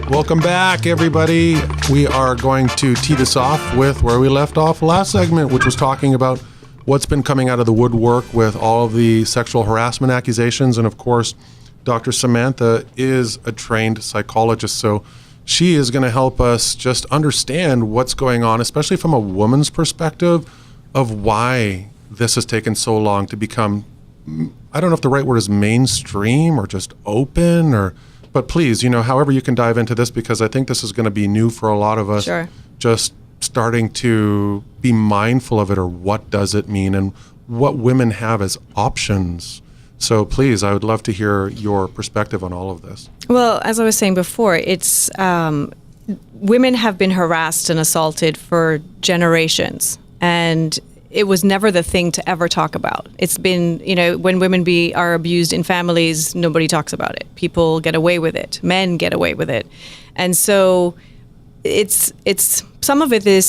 Welcome back, everybody. We are going to tee this off with where we left off last segment, which was talking about what's been coming out of the woodwork with all of the sexual harassment accusations. And of course, Dr. Samantha is a trained psychologist, so she is going to help us just understand what's going on, especially from a woman's perspective, of why this has taken so long to become, I don't know if the right word is mainstream or just open, but please, however you can dive into this, because I think this is going to be new for a lot of us. Sure. Just starting to be mindful of it, or what does it mean, and what women have as options. So please, I would love to hear your perspective on all of this. Well, as I was saying before, it's women have been harassed and assaulted for generations, and it was never the thing to ever talk about. It's been, when women are abused in families, nobody talks about it. People get away with it. Men get away with it. And so it's some of it is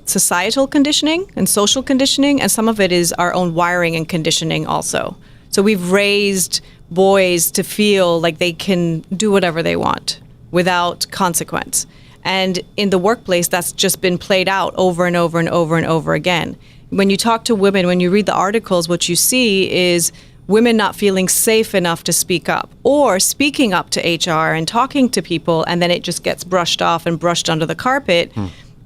societal conditioning and social conditioning, and some of it is our own wiring and conditioning also. So we've raised boys to feel like they can do whatever they want without consequence. And in the workplace, that's just been played out over and over and over and over again. When you talk to women, when you read the articles, what you see is women not feeling safe enough to speak up, or speaking up to HR and talking to people, and then it just gets brushed off and brushed under the carpet.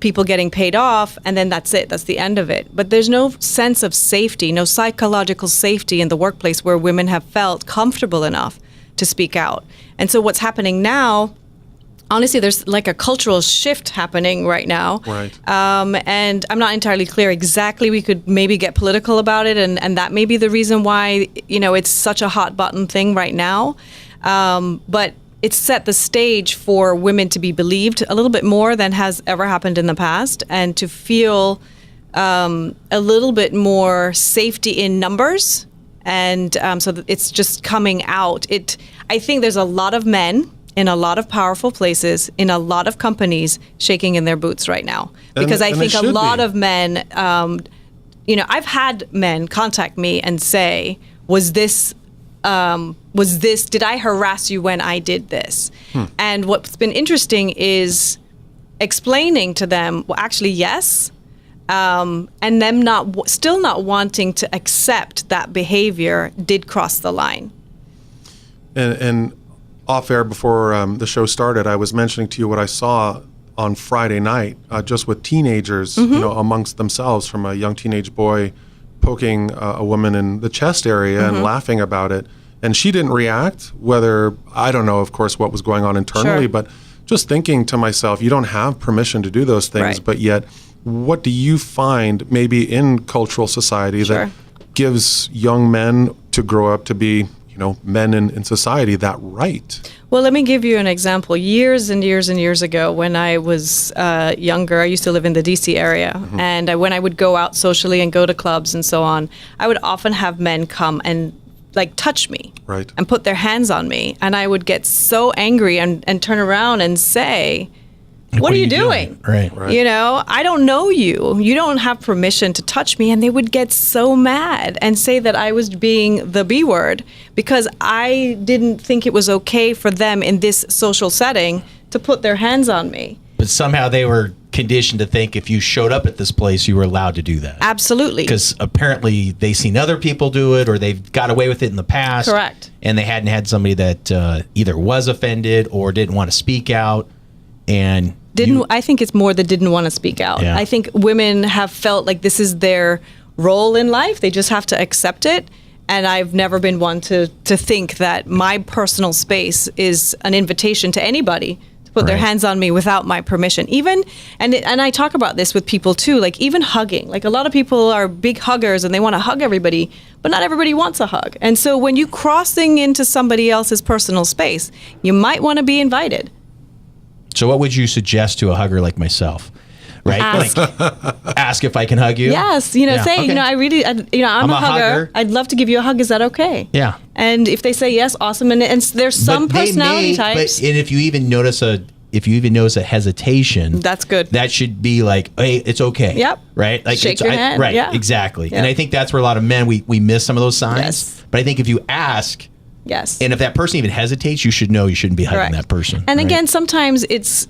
People getting paid off, and then that's it. That's the end of it. But there's no sense of safety, no psychological safety in the workplace where women have felt comfortable enough to speak out. And so what's happening now, honestly, there's like a cultural shift happening right now. Right. And I'm not entirely clear exactly. We could maybe get political about it, and that may be the reason why, it's such a hot button thing right now. But it's set the stage for women to be believed a little bit more than has ever happened in the past, and to feel a little bit more safety in numbers. And so that it's just coming out. I think there's a lot of men in a lot of powerful places, in a lot of companies, shaking in their boots right now. Because I think a lot of men, I've had men contact me and say, did I harass you when I did this? And what's been interesting is explaining to them, well, actually, yes, and them still not wanting to accept that behavior did cross the line. And off air before the show started, I was mentioning to you what I saw on Friday night, just with teenagers, amongst themselves, from a young teenage boy poking a woman in the chest area and laughing about it. And she didn't react, I don't know, of course, what was going on internally, but just thinking to myself, you don't have permission to do those things, right. But yet, what do you find maybe in cultural society that gives young men to grow up to be, men in society that right? Well, let me give you an example. Years and years and years ago, when I was younger, I used to live in the D.C. area. And when I would go out socially and go to clubs and so on, I would often have men come and touch me and put their hands on me. And I would get so angry and turn around and say, what are you doing? Right. I don't know you. You don't have permission to touch me. And they would get so mad and say that I was being the B word because I didn't think it was okay for them in this social setting to put their hands on me. But somehow they were conditioned to think if you showed up at this place, you were allowed to do that. Absolutely. Because apparently they've seen other people do it, or they've got away with it in the past. Correct. And they hadn't had somebody that either was offended or didn't want to speak out. And I think it's more that didn't want to speak out. Yeah. I think women have felt like this is their role in life. They just have to accept it. And I've never been one to think that my personal space is an invitation to anybody to put their hands on me without my permission. Even, and I talk about this with people too, even hugging. A lot of people are big huggers and they want to hug everybody, but not everybody wants a hug. And so when you're crossing into somebody else's personal space, you might want to be invited. So what would you suggest to a hugger like myself? Right? Ask if I can hug you? Yes. Say, okay. I'm a hugger. I'd love to give you a hug. Is that okay? Yeah. And if they say yes, awesome. And there's some personality types. And if you even notice a hesitation, that's good. That should be hey, it's okay. Yep. Right? Shake your hand. Right. Yeah. Exactly. Yep. And I think that's where a lot of men, we miss some of those signs. Yes. But I think if you ask, Yes. And if that person even hesitates, you should know you shouldn't be hugging Correct. that person. And right? again, sometimes it's,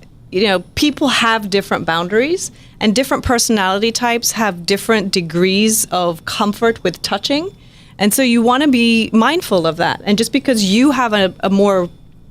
people have different boundaries, and different personality types have different degrees of comfort with touching. And so you want to be mindful of that. And just because you have a more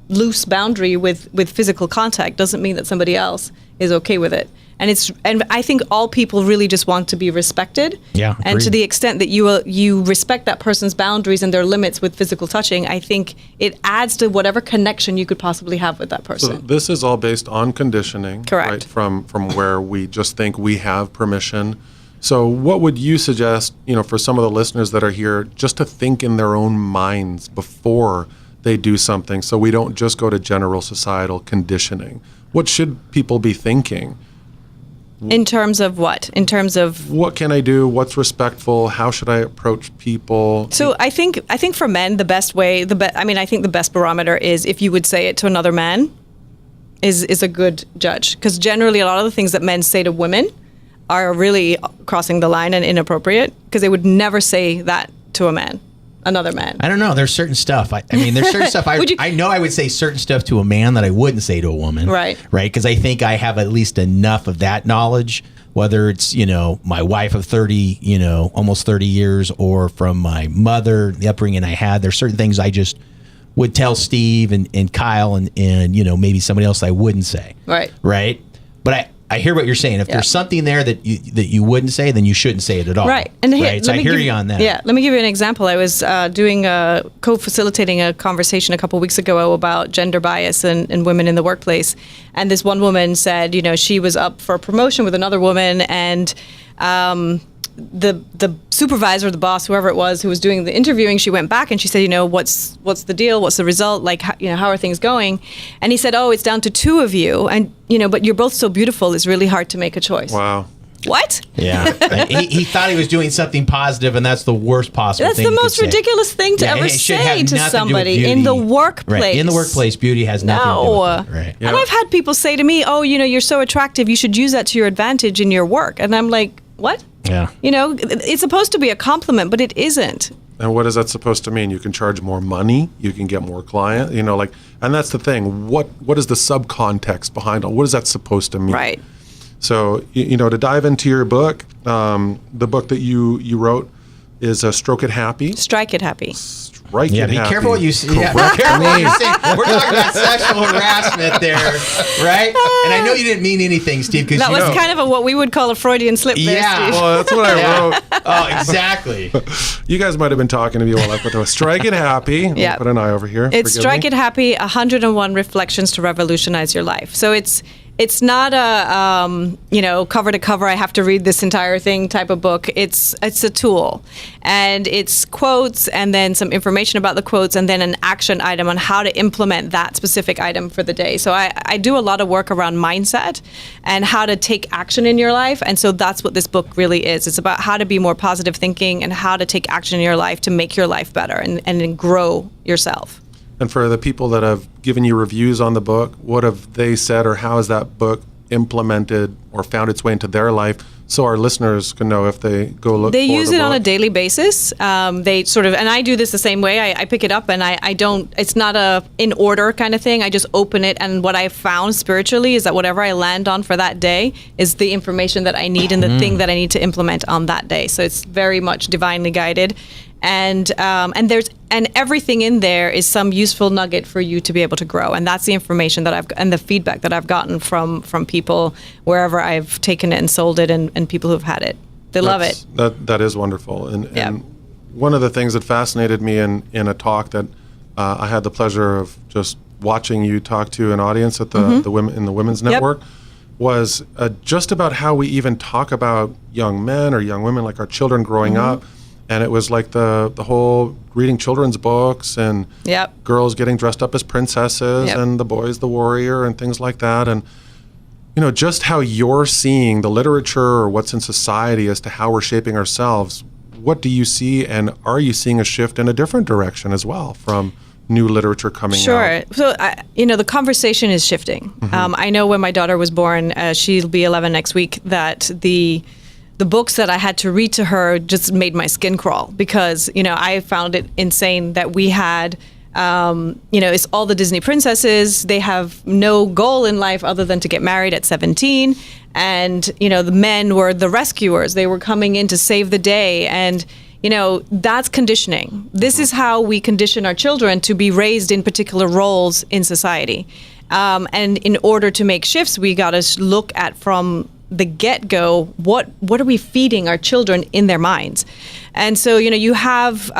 loose boundary with physical contact doesn't mean that somebody else is okay with it. And I think all people really just want to be respected. Yeah, and to agreed. the extent that you respect that person's boundaries and their limits with physical touching, I think it adds to whatever connection you could possibly have with that person. So this is all based on conditioning, Correct. right? From where we just think we have permission. So what would you suggest, for some of the listeners that are here, just to think in their own minds before they do something, so we don't just go to general societal conditioning? What should people be thinking? In terms of what? In terms of What can I do? What's respectful? How should I approach people? So I think for men the best way I think the best barometer is if you would say it to another man is a good judge, because generally a lot of the things that men say to women are really crossing the line and inappropriate, because they would never say that to another man. I don't know. There's certain stuff. I mean, there's certain stuff. I know I would say certain stuff to a man that I wouldn't say to a woman. Right. Right. Because I think I have at least enough of that knowledge, whether it's, my wife of 30, almost 30 years, or from my mother, the upbringing I had. There's certain things I just would tell Steve and Kyle and maybe somebody else I wouldn't say. Right. Right. But I hear what you're saying. If there's something there that you wouldn't say, then you shouldn't say it at all. Right. And here, So I hear you on that. Yeah. Let me give you an example. I was co-facilitating a conversation a couple weeks ago about gender bias and women in the workplace. And this one woman said, she was up for a promotion with another woman, and the supervisor, the boss, whoever it was who was doing the interviewing, she went back and she said, what's the deal? What's the result? Like, how are things going? And he said, oh, it's down to two of you. And, but you're both so beautiful. It's really hard to make a choice. Wow. What? Yeah. he thought he was doing something positive, and that's the worst possible That's thing the you could most say. ridiculous thing to Yeah, ever it should say have to nothing to do with somebody in the beauty. workplace. Right. In the workplace, beauty has nothing to do with it. Right. Yeah. And I've had people say to me, oh, you're so attractive. You should use that to your advantage in your work. And I'm like, what? Yeah. It's supposed to be a compliment, but it isn't. And what is that supposed to mean? You can charge more money, you can get more client, and that's the thing. What is the subcontext behind all? What is that supposed to mean? Right. So, to dive into your book, the book that you wrote is Stroke It Happy. Strike it happy. Strike Yeah, It be Happy. careful what you say. Yeah, Correct be careful what me. you say. We're talking about sexual harassment there, right? And I know you didn't mean anything, Steve, because That was kind of what we would call a Freudian slip there, Yeah. Steve. Well, that's what I wrote. Oh, exactly. You guys might have been talking to me while I put the Strike It Happy. I'll Yeah. put an eye over here. It's Forgive Strike me. It Happy, 101 Reflections to Revolutionize Your Life. So it's not a cover to cover, I have to read this entire thing type of book. It's a tool, and it's quotes and then some information about the quotes and then an action item on how to implement that specific item for the day. So I do a lot of work around mindset and how to take action in your life. And so that's what this book really is. It's about how to be more positive thinking and how to take action in your life to make your life better and grow yourself. And for the people that have given you reviews on the book, what have they said, or how has that book implemented or found its way into their life, so our listeners can know if they go look They for use the it on book? a daily basis. They sort of, and I do this the same way. I pick it up and I don't, it's not a in order kind of thing. I just open it, and what I found spiritually is that whatever I land on for that day is the information that I need and the thing that I need to implement on that day. So it's very much divinely guided. And everything in there is some useful nugget for you to be able to grow, and that's the information that and the feedback that I've gotten from people wherever I've taken it and sold it, and people who've had it. They love it. That is wonderful. And Yeah. and one of the things that fascinated me in a talk that I had the pleasure of just watching you talk to an audience at the women in the Women's Network was just about how we even talk about young men or young women, like our children growing up. And it was like the whole reading children's books and girls getting dressed up as princesses and the boys the warrior and things like that. And, just how you're seeing the literature or what's in society as to how we're shaping ourselves. What do you see, and are you seeing a shift in a different direction as well from new literature coming out? Sure. So, the conversation is shifting. I know when my daughter was born, she'll be 11 next week, that the books that I had to read to her just made my skin crawl, because, I found it insane that we had It's all the Disney princesses. They have no goal in life other than to get married at 17. And, the men were the rescuers. They were coming in to save the day. And, that's conditioning. This is how we condition our children to be raised in particular roles in society. And in order to make shifts, we got to look at from the get-go, what are we feeding our children in their minds? And so, you have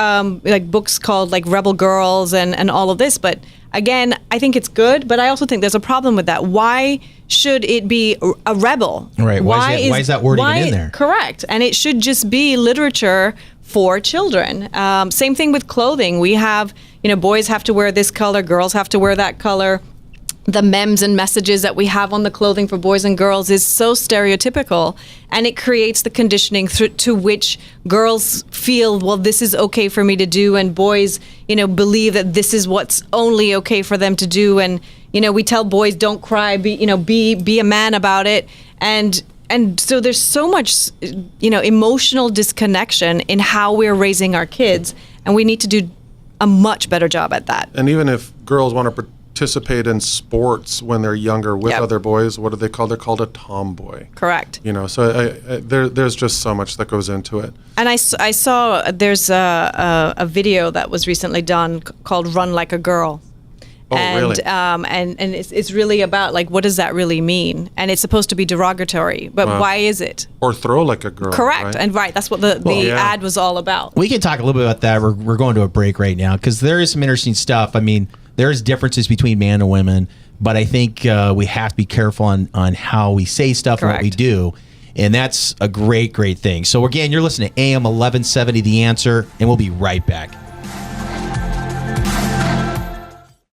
like books called like Rebel Girls and all of this. But again, I think it's good, but I also think there's a problem with that. Why should it be a rebel? Right. Why is that word even in there? Correct. And it should just be literature for children. Same thing with clothing. We have, boys have to wear this color, girls have to wear that color. The memes and messages that we have on the clothing for boys and girls is so stereotypical, and it creates the conditioning to which girls feel, well, this is okay for me to do, and boys, believe that this is what's only okay for them to do. And, we tell boys, don't cry, be a man about it. And so there's so much, emotional disconnection in how we're raising our kids, and we need to do a much better job at that. And even if girls want to participate in sports when they're younger with other boys, what are they called? They're called a tomboy. Correct. So there's just so much that goes into it. And I saw there's a video that was recently done called "Run Like a Girl." Oh, really? And it's really about, like, what does that really mean? And it's supposed to be derogatory, but why is it? Or throw like a girl. Correct. Right? And that's what the ad was all about. We can talk a little bit about that. We're going to a break right now because there is some interesting stuff. I mean, there's differences between man and women, but I think we have to be careful on how we say stuff and what we do. And that's a great, great thing. So again, you're listening to AM 1170, The Answer, and we'll be right back.